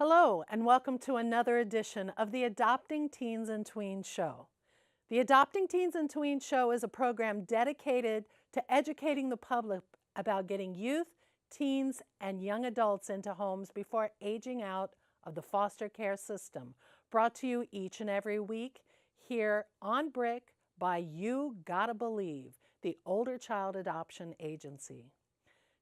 Hello, and welcome to another edition of the Adopting Teens and Tweens Show. The Adopting Teens and Tweens Show is a program dedicated to educating the public about getting youth, teens, and young adults into homes before aging out of the foster care system. Brought to you each and every week here on Brick by You Gotta Believe, the Older Child Adoption Agency.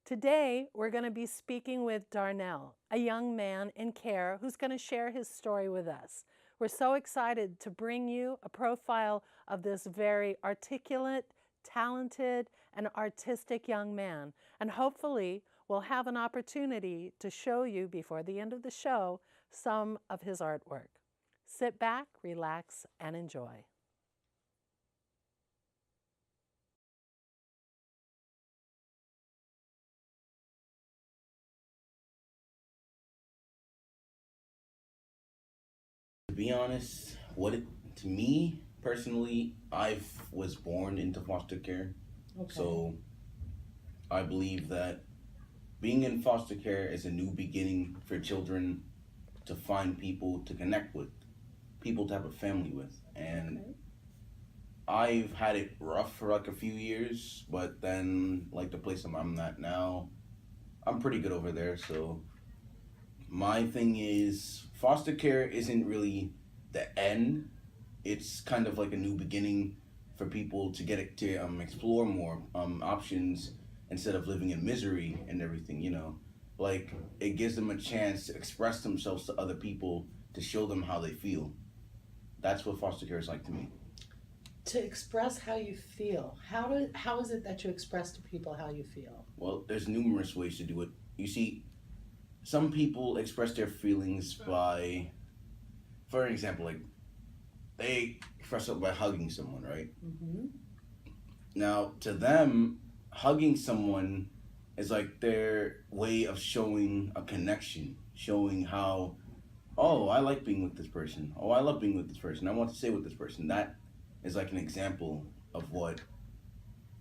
Today, we're going to be speaking with Darnell, a young man in care who's going to share his story with us. We're so excited to bring you a profile of this very articulate, talented, and artistic young man. And hopefully, we'll have an opportunity to show you before the end of the show some of his artwork. Sit back, relax, and enjoy. To be honest, to me personally, I was born into foster care. Okay. So I believe that being in foster care is a new beginning for children to find people to connect with, people to have a family with. And Okay. I've had it rough for like a few years, but then like the place I'm at now, I'm pretty good over there. So my thing is foster care isn't really the end. It's kind of like a new beginning for people to get it to explore more options instead of living in misery and everything. Like it gives them a chance to express themselves to other people to show them how they feel. That's what foster care is like to me. To express how you feel. How is it that you express to people how you feel? Well, there's numerous ways to do it. You see, some people express their feelings by, for example, like they express it by hugging someone, right? Mm-hmm. Now, to them, hugging someone is like their way of showing a connection, showing how, oh, I like being with this person. Oh, I love being with this person. I want to stay with this person. That is like an example of what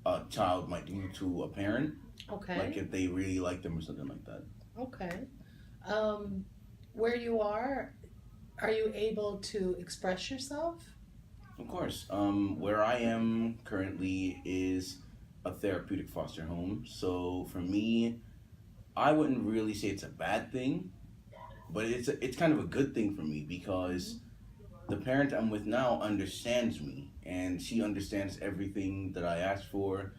a child might do to a parent. Okay. Like if they really like them or something like that. Okay. Where you are you able to express yourself? Of course. Where I am currently is a therapeutic foster home. So for me, I wouldn't really say it's a bad thing, but it's kind of a good thing for me because the parent I'm with now understands me and she understands everything that I ask for,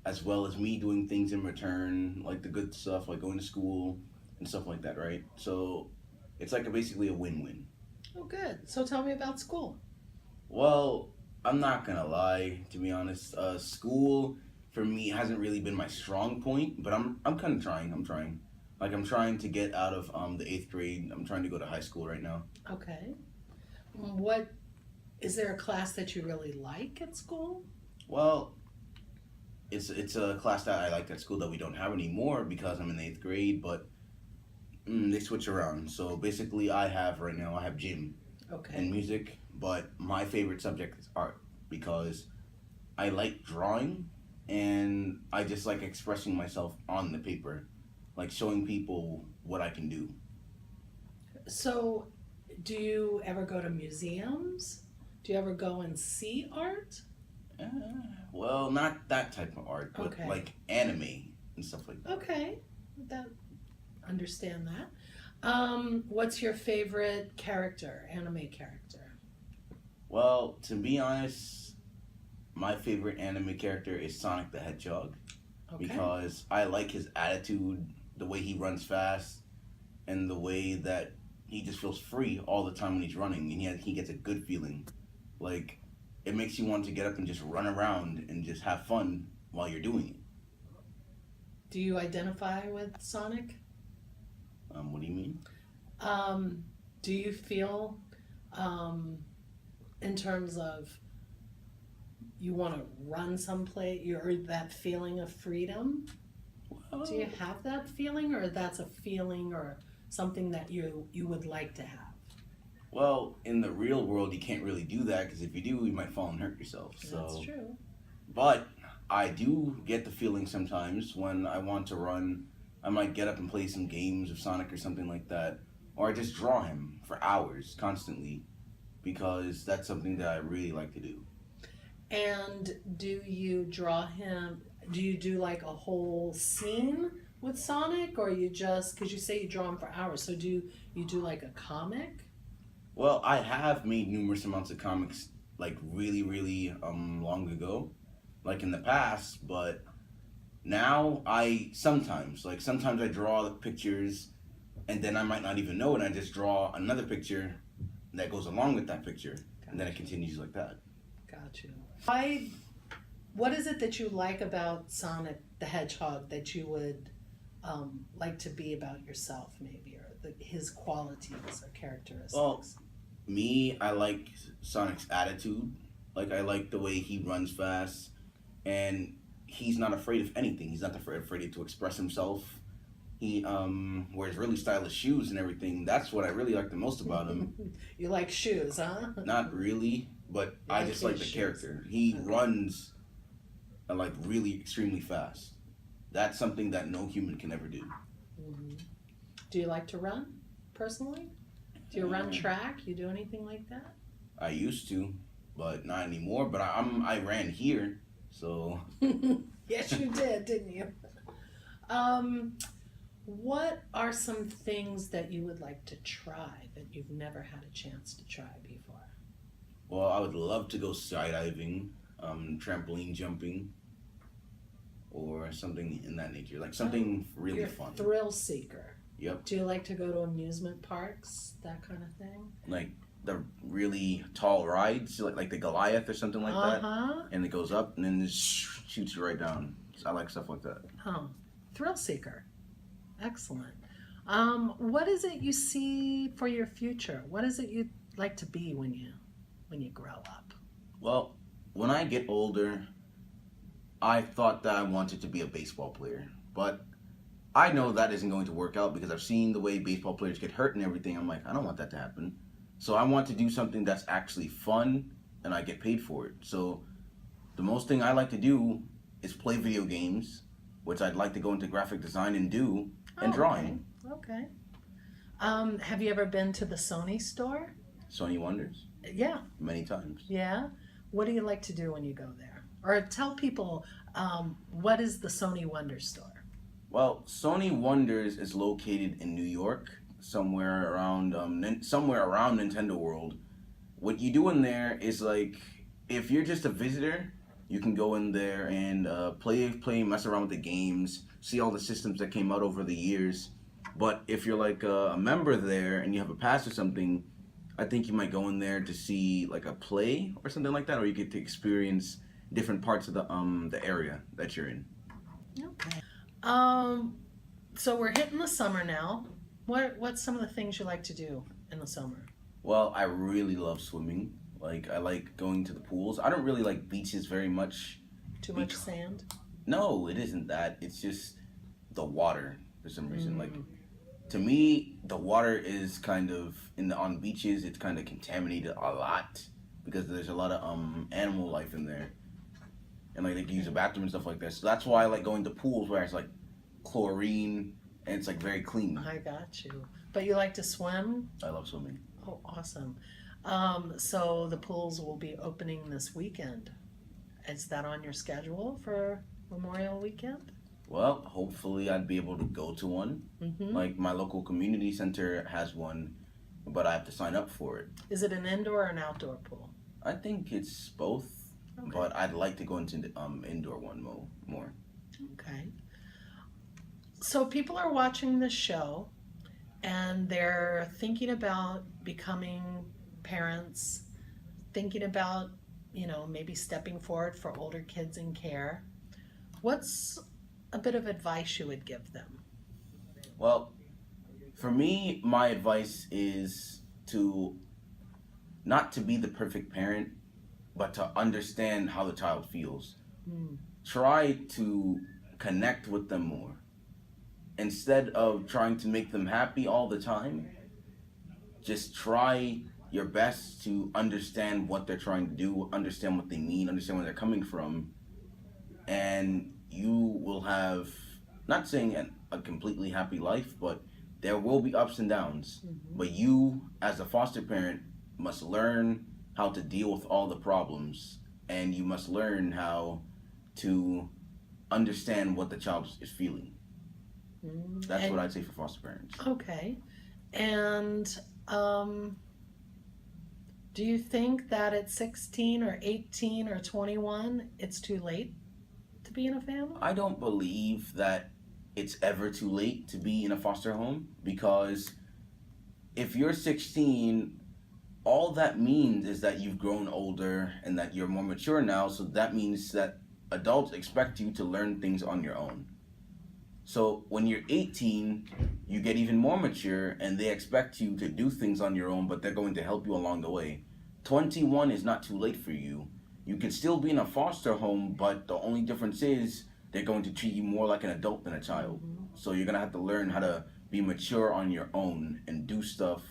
as well as me doing things in return, like the good stuff, like going to school and stuff like that, right? So it's like basically a win-win. Oh, good. So tell me about school. Well, I'm not gonna lie, to be honest. School for me hasn't really been my strong point, but I'm kind of trying. I'm trying. Like I'm trying to get out of the eighth grade. I'm trying to go to high school right now. Okay. What is there a class that you really like at school? Well, it's a class that I liked at school that we don't have anymore because I'm in the eighth grade, but they switch around. So basically, I have gym Okay. and music, but my favorite subject is art because I like drawing and I just like expressing myself on the paper, like showing people what I can do. So, do you ever go to museums? Do you ever go and see art? Uh, well, not that type of art, but Okay. like anime and stuff like that. Okay. That understand that. What's your favorite character, anime character? Well, to be honest, my favorite anime character is Sonic the Hedgehog Okay. because I like his attitude, the way he runs fast, and the way that he just feels free all the time when he's running, and he gets a good feeling. Like it makes you want to get up and just run around and just have fun while you're doing it. Do you identify with Sonic? What do you mean? Do you feel, in terms of you want to run someplace, or that feeling of freedom? Well, Do you have that feeling, or that's a feeling or something that you would like to have? well, in the real world, you can't really do that because if you do, you might fall and hurt yourself. That's true. But I do get the feeling sometimes when I want to run, I might get up and play some games of Sonic or something like that. or I just draw him for hours constantly because that's something that I really like to do. And do you draw him? Do you do like a whole scene with Sonic, or you just because you say you draw him for hours? So do you do like a comic? Well, I have made numerous amounts of comics like really, really long ago, like in the past, but now I sometimes I draw the pictures and then I might not even know it and I just draw another picture that goes along with that picture and then it continues like that. Got you. Why? What is it that you like about Sonic the Hedgehog that you would like to be about yourself, maybe, or his qualities or characteristics? Well, me, I like Sonic's attitude. Like I like the way he runs fast and he's not afraid of anything. He's not afraid to express himself. He wears really stylish shoes and everything. That's what I really like the most about him. You like shoes, huh? Not really, but You I like just like his the shoes. character. He Okay. runs like really extremely fast. That's something that no human can ever do. Hmm. Do you like to run personally? Do you run track? You do anything like that? I used to, but not anymore. But I ran here, so Yes, you did, didn't you? Um, what are some things that you would like to try that you've never had a chance to try before? well, I would love to go skydiving, trampoline jumping, or something in that nature, like something really You're a fun. thrill seeker. Yep, Do you like to go to amusement parks, that kind of thing? like the really tall rides, like the Goliath or something like that, Uh-huh. and it goes up and then just shoots you right down. So I like stuff like that. Huh. Thrill seeker. Excellent. What is it you see for your future? What is it you'd like to be when you grow up? Well, when I get older, I thought that I wanted to be a baseball player, but I know that isn't going to work out because I've seen the way baseball players get hurt and everything. I'm like, I don't want that to happen. So I want to do something that's actually fun and I get paid for it. So the most thing I like to do is play video games, which I'd like to go into graphic design and do, and drawing. Okay. Have you ever been to the Sony store? Sony Wonders, Yeah. many times. Yeah. What do you like to do when you go there? Or tell people what is the Sony Wonder store? Well, Sony Wonders is located in New York, somewhere around Nintendo World. What you do in there is like, if you're just a visitor, you can go in there and mess around with the games, see all the systems that came out over the years. But if you're like a member there and you have a pass or something, I think you might go in there to see like a play or something like that, or you get to experience different parts of the area that you're in. Okay. So we're hitting the summer now. What's some of the things you like to do in the summer? Well, I really love swimming. Like I like going to the pools. I don't really like beaches very much. Too much Bec- sand? No, it isn't that. It's just the water for some reason. Like Mm. to me, the water is kind of on beaches. It's kind of contaminated a lot because there's a lot of animal life in there, and like they can use a bathroom and stuff like that. So that's why I like going to pools where it's like chlorine and it's like very clean. I got you. But you like to swim? I love swimming. Oh, awesome. So the pools will be opening this weekend. Is that on your schedule for Memorial Weekend? Well, hopefully I'd be able to go to one. Mm-hmm. Like my local community center has one, but I have to sign up for it. Is it an indoor or an outdoor pool? I think it's both, Okay. but I'd like to go into the indoor one more. Okay. So people are watching this show and they're thinking about becoming parents, thinking about, maybe stepping forward for older kids in care. What's a bit of advice you would give them? Well, for me, my advice is to not to be the perfect parent, but to understand how the child feels. Mm. Try to connect with them more. Instead of trying to make them happy all the time, just try your best to understand what they're trying to do, understand what they mean, understand where they're coming from, and you will have, not saying a completely happy life, but there will be ups and downs, but you, as a foster parent, must learn how to deal with all the problems, and you must learn how to understand what the child is feeling. That's what I'd say for foster parents. Okay. And do you think that at 16 or 18 or 21, it's too late to be in a family? I don't believe that it's ever too late to be in a foster home, because if you're 16, all that means is that you've grown older and that you're more mature now, so that means that adults expect you to learn things on your own. So when you're 18, you get even more mature and they expect you to do things on your own, but they're going to help you along the way. 21 is not too late for you. You can still be in a foster home, but the only difference is they're going to treat you more like an adult than a child. So you're going to have to learn how to be mature on your own and do stuff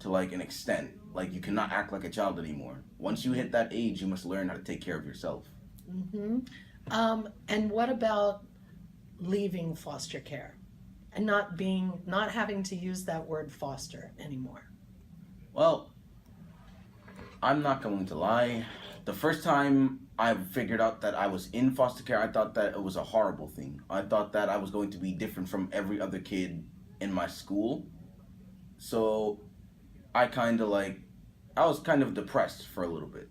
to like an extent. Like, you cannot act like a child anymore. Once you hit that age, you must learn how to take care of yourself. And what about leaving foster care and not having to use that word foster anymore? Well, I'm not going to lie. The first time I figured out that I was in foster care, I thought that it was a horrible thing. I thought that I was going to be different from every other kid in my school. So I was kind of depressed for a little bit.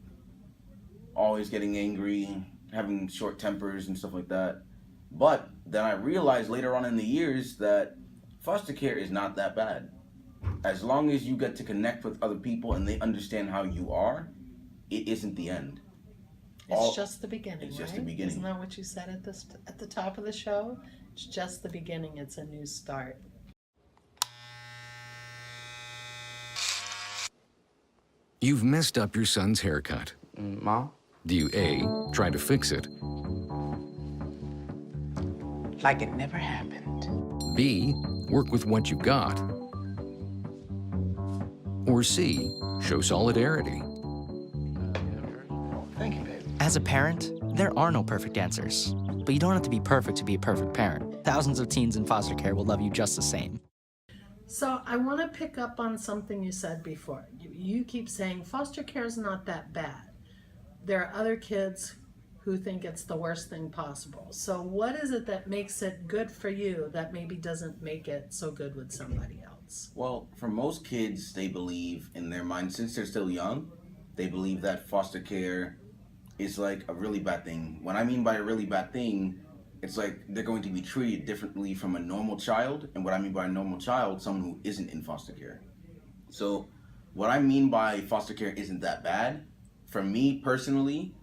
Always getting angry, having short tempers and stuff like that. But then I realized later on in the years that foster care is not that bad. As long as you get to connect with other people and they understand how you are, it isn't the end. It's just the beginning, It's right? just the beginning. Isn't that what you said at the top of the show? It's just the beginning. It's a new start. You've messed up your son's haircut. Mom? Do you A, try to fix it, Like it never happened. B, work with what you got, or C, show solidarity? Thank you, baby. As a parent, there are no perfect answers. But you don't have to be perfect to be a perfect parent. Thousands of teens in foster care will love you just the same. So I want to pick up on something you said before. You keep saying foster care is not that bad. There are other kids who think it's the worst thing possible. So what is it that makes it good for you that maybe doesn't make it so good with somebody else? Well, for most kids, they believe in their mind, since they're still young, they believe that foster care is like a really bad thing. What I mean by a really bad thing, it's like they're going to be treated differently from a normal child. And what I mean by a normal child, someone who isn't in foster care. So what I mean by foster care isn't that bad, for me personally,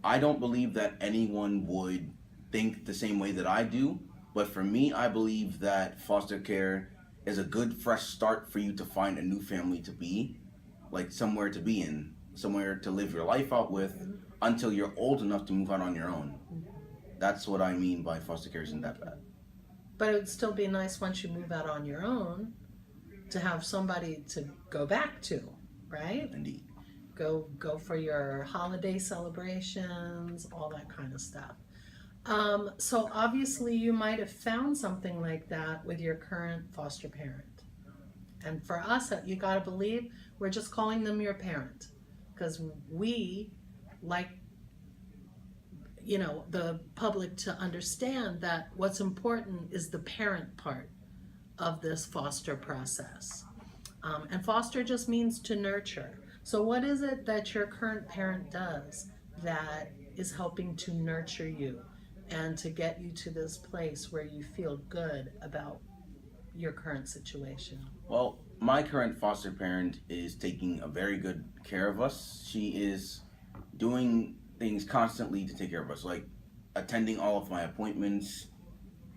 I don't believe that anyone would think the same way that I do. But for me, I believe that foster care is a good fresh start for you to find a new family to be, like somewhere to be in, somewhere to live your life out with until you're old enough to move out on your own. That's what I mean by foster care isn't that bad. But it would still be nice once you move out on your own to have somebody to go back to, right? Indeed. Go for your holiday celebrations, all that kind of stuff. So obviously you might have found something like that with your current foster parent. And for us, you gotta believe, we're just calling them your parent. Because we like, the public to understand that what's important is the parent part of this foster process. And foster just means to nurture. So what is it that your current parent does that is helping to nurture you and to get you to this place where you feel good about your current situation? Well, my current foster parent is taking a very good care of us. She is doing things constantly to take care of us, like attending all of my appointments,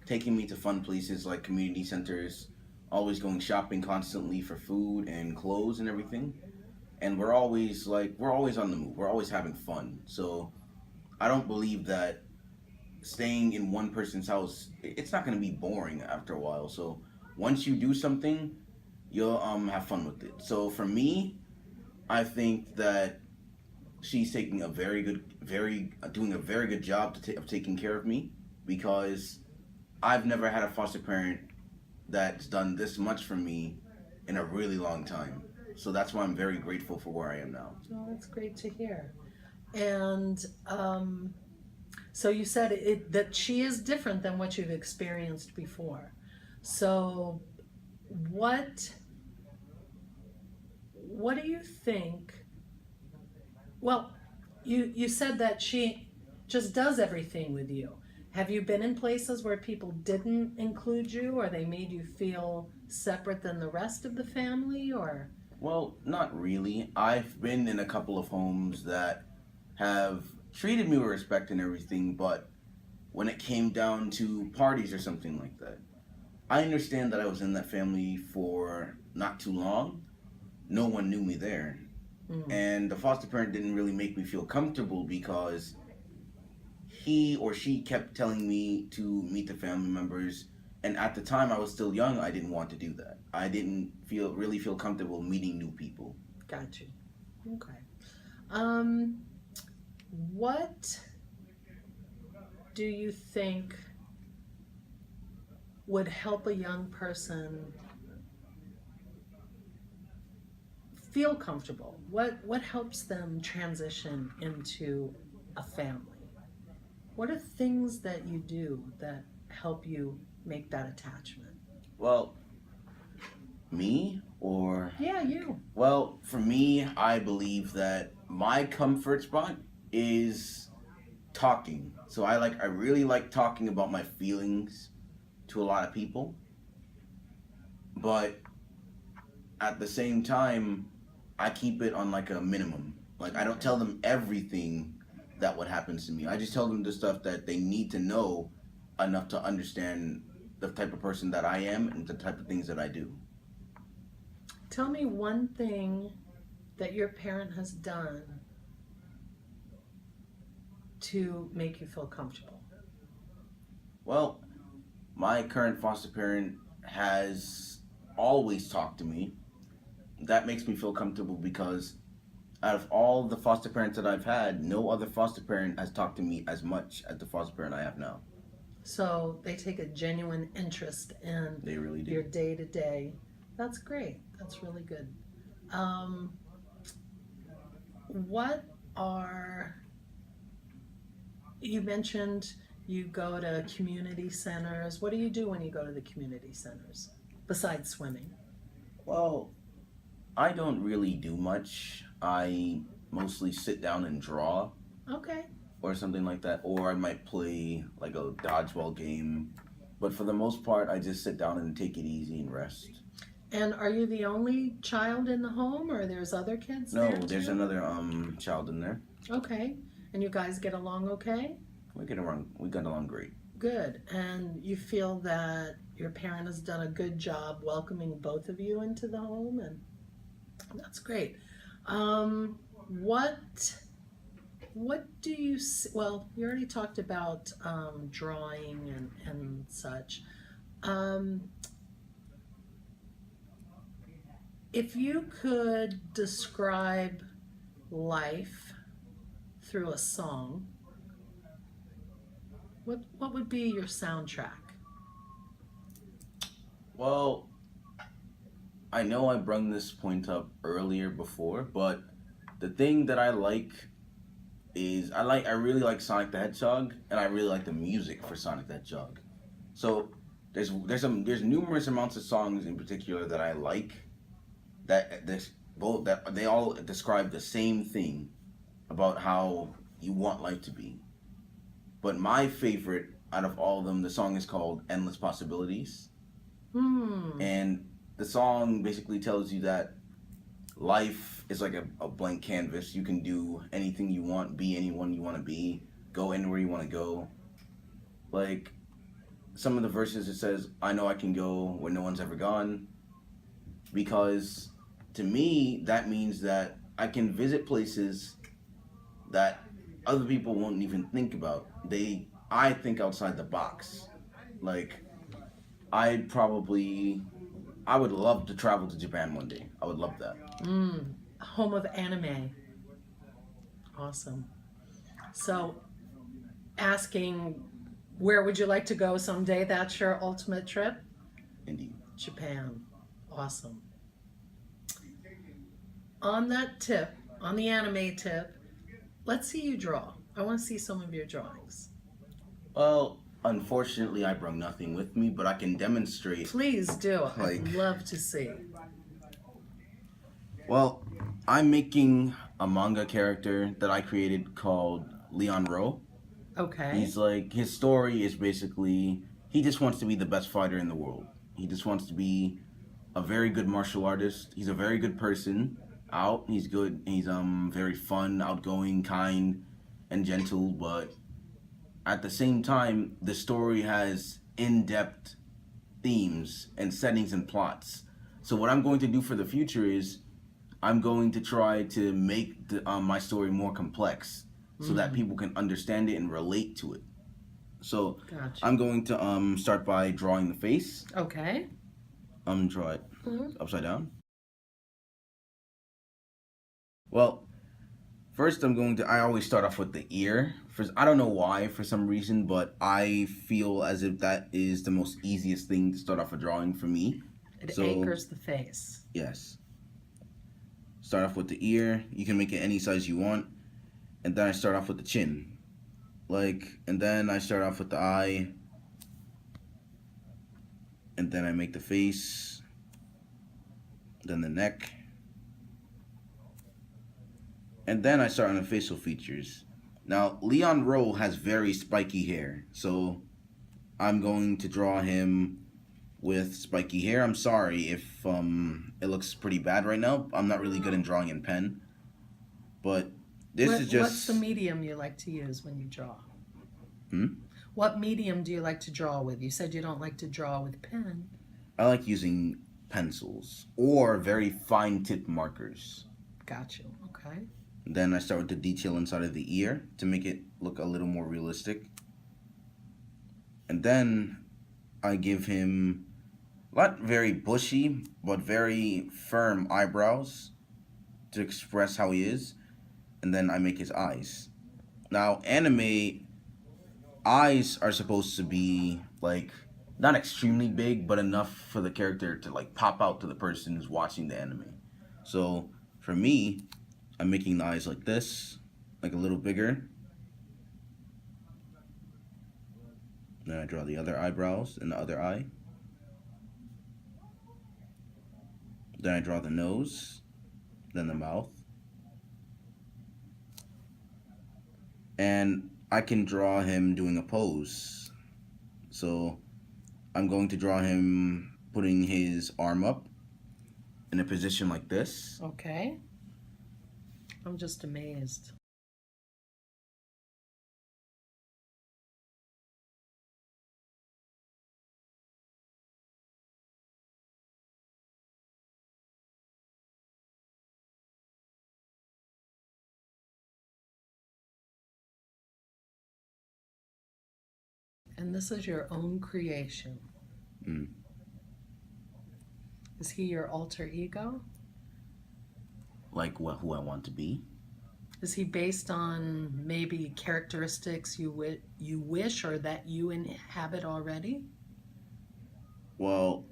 taking me to fun places like community centers, always going shopping constantly for food and clothes and everything. And we're always on the move. We're always having fun. So I don't believe that staying in one person's house, it's not going to be boring after a while. So once you do something, you'll have fun with it. So for me, I think that she's doing a very good job of taking care of me, because I've never had a foster parent that's done this much for me in a really long time. So that's why I'm very grateful for where I am now. Oh, that's great to hear. And so you said that she is different than what you've experienced before. So what do you think? Well, you said that she just does everything with you. Have you been in places where people didn't include you, or they made you feel separate than the rest of the family, or? Well, not really. I've been in a couple of homes that have treated me with respect and everything, but when it came down to parties or something like that, I understand that I was in that family for not too long. No one knew me there. And the foster parent didn't really make me feel comfortable because he or she kept telling me to meet the family members. And at the time I was still young, I didn't want to do that. I didn't really feel comfortable meeting new people. Got you. Okay. What do you think would help a young person feel comfortable? What helps them transition into a family? What are things that you do that help you make that attachment? Well, me or? Yeah, you. Well, for me, I believe that my comfort spot is talking. So I really like talking about my feelings to a lot of people. But at the same time, I keep it on like a minimum. Like I don't tell them everything that what happens to me. I just tell them the stuff that they need to know enough to understand the type of person that I am and the type of things that I do. Tell me one thing that your parent has done to make you feel comfortable. Well, my current foster parent has always talked to me. That makes me feel comfortable because out of all the foster parents that I've had, no other foster parent has talked to me as much as the foster parent I have now. So they take a genuine interest in They really do. your day-to-day. That's great. That's really good. You mentioned you go to community centers. What do you do when you go to the community centers besides swimming? Well, I don't really do much. I mostly sit down and draw Okay. or something like that, or I might play like a dodgeball game. But for the most part, I just sit down and take it easy and rest. And are you the only child in the home, or there's other kids No, there too? there's another child in there. Okay. And you guys get along okay? We got along great. Good. And you feel that your parent has done a good job welcoming both of you into the home, and that's great. What do you well, you already talked about drawing and such. If you could describe life through a song, what would be your soundtrack? Well, I know I brung this point up earlier before, but the thing that I like is I really like Sonic the Hedgehog, and I really like the music for Sonic the Hedgehog. So there's numerous amounts of songs in particular that I like that they all describe the same thing about how you want life to be. But my favorite out of all of them, the song is called Endless Possibilities. And the song basically tells you that life is like a blank canvas. You can do anything you want, be anyone you want to be, go anywhere you want to go. Like, some of the verses it says, I know I can go where no one's ever gone. Because to me, that means that I can visit places that other people won't even think about. I think outside the box. Like, I would love to travel to Japan one day. I would love that. Home of anime. Awesome. So, asking where would you like to go someday? That's your ultimate trip? Indeed. Japan. Awesome. On that tip, on the anime tip, let's see you draw. I want to see some of your drawings. Well, unfortunately, I brought nothing with me, but I can demonstrate. Please do. Like- I'd love to see. Well, I'm making a manga character that I created called Leon Rowe. Okay. He's like, his story is basically, he just wants to be the best fighter in the world. He just wants to be a very good martial artist. He's a very good person out. He's good. He's very fun, outgoing, kind, and gentle, but at the same time, the story has in-depth themes and settings and plots. So what I'm going to do for the future is I'm going to try to make my story more complex so that people can understand it and relate to it. So Gotcha. I'm going to start by drawing the face. Okay. Draw it upside down. Well, first I always start off with the ear. I don't know why, for some reason, but I feel as if that is the most easiest thing to start off a drawing for me. It anchors the face. Yes. Start off with the ear. You can make it any size you want. And then I start off with the chin. And then I start off with the eye. And then I make the face. Then the neck. And then I start on the facial features. Now, Leon Rowe has very spiky hair. So I'm going to draw him with spiky hair. I'm sorry if it looks pretty bad right now. I'm not really good in drawing in pen. But this is just... What's the medium you like to use when you draw? Hmm? What medium do you like to draw with? You said you don't like to draw with pen. I like using pencils or very fine tip markers. Got you. Okay. Then I start with the detail inside of the ear to make it look a little more realistic. And then I give him not very bushy, but very firm eyebrows to express how he is. And then I make his eyes. Now, anime eyes are supposed to be not extremely big, but enough for the character to pop out to the person who's watching the anime. So for me, I'm making the eyes like this, a little bigger. Then I draw the other eyebrows and the other eye. Then I draw the nose, then the mouth. And I can draw him doing a pose. So I'm going to draw him putting his arm up in a position like this. Okay. I'm just amazed. And this is your own creation. Mm. Is he your alter ego? Who I want to be. Is he based on maybe characteristics you wish or that you inhabit already? Well,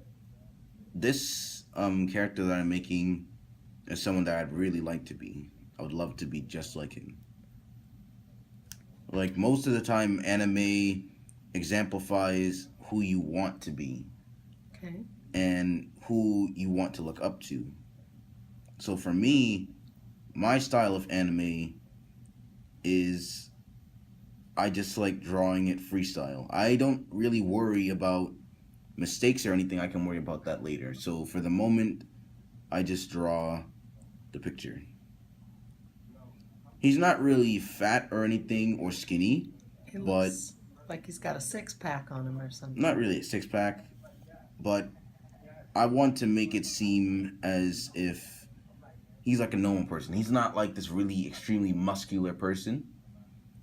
this character that I'm making is someone that I'd really like to be. I would love to be just like him. Most of the time, anime exemplifies who you want to be. Okay. And who you want to look up to. So for me, my style of anime is I just like drawing it freestyle. I don't really worry about mistakes or anything. I can worry about that later. So for the moment, I just draw the picture. He's not really fat or anything or skinny, He but looks like he's got a six-pack on him or something. not really a six-pack, but I want to make it seem as if he's like a normal person. He's not like this really extremely muscular person.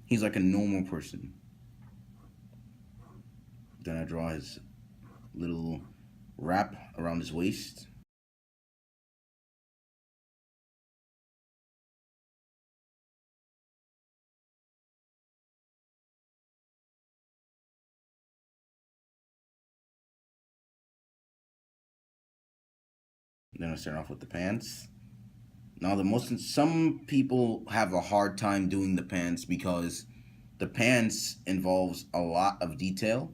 He's like a normal person. Then I draw his little wrap around his waist. Then I start off with the pants. Now, some people have a hard time doing the pants because the pants involves a lot of detail,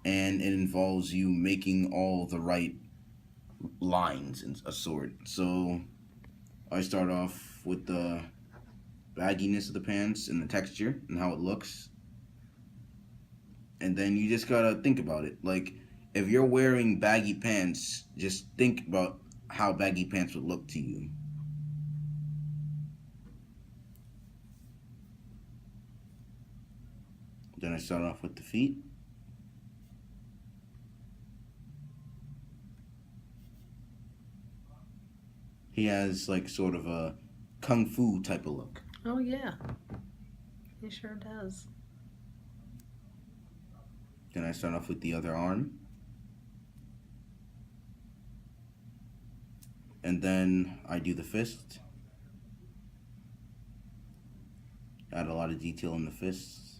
and it involves you making all the right lines and a sort. So I start off with the bagginess of the pants and the texture and how it looks. And then you just gotta think about it. Like, if you're wearing baggy pants, just think about how baggy pants would look to you. Then I start off with the feet. He has like sort of a kung fu type of look. Oh, yeah. He sure does. Then I start off with the other arm. And then I do the fist. Add a lot of detail in the fists.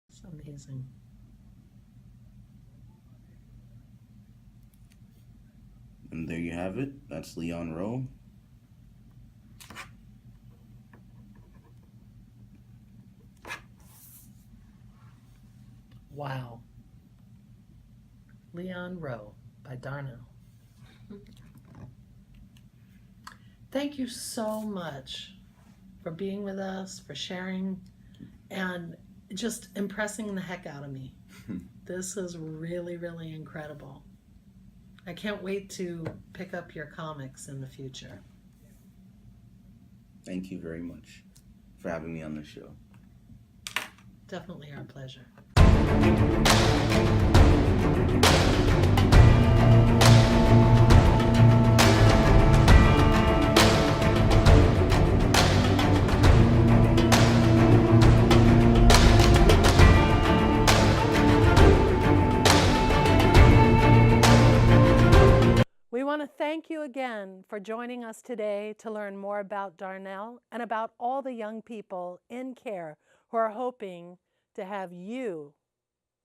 It's amazing. And there you have it. That's Leon Rowe. Wow. Leon Rowe by Darnell. Thank you so much for being with us, for sharing, and just impressing the heck out of me. This is really, really incredible. I can't wait to pick up your comics in the future. Thank you very much for having me on the show. Definitely our pleasure. We want to thank you again for joining us today to learn more about Darnell and about all the young people in care who are hoping to have you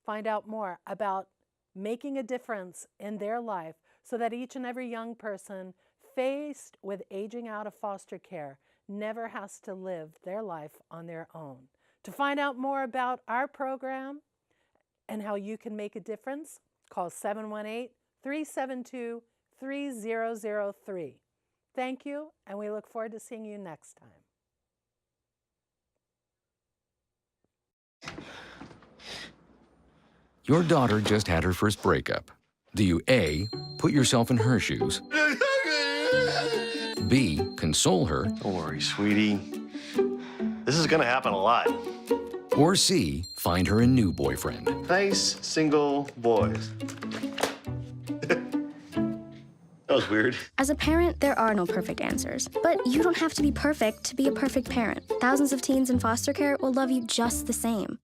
find out more about making a difference in their life so that each and every young person faced with aging out of foster care never has to live their life on their own. To find out more about our program and how you can make a difference, call 718-372-3003. Thank you, and we look forward to seeing you next time. Your daughter just had her first breakup. Do you A, put yourself in her shoes? B, console her? Don't worry, sweetie. This is gonna happen a lot. Or C, find her a new boyfriend? Nice, single boys. That was weird. As a parent, there are no perfect answers. But you don't have to be perfect to be a perfect parent. Thousands of teens in foster care will love you just the same.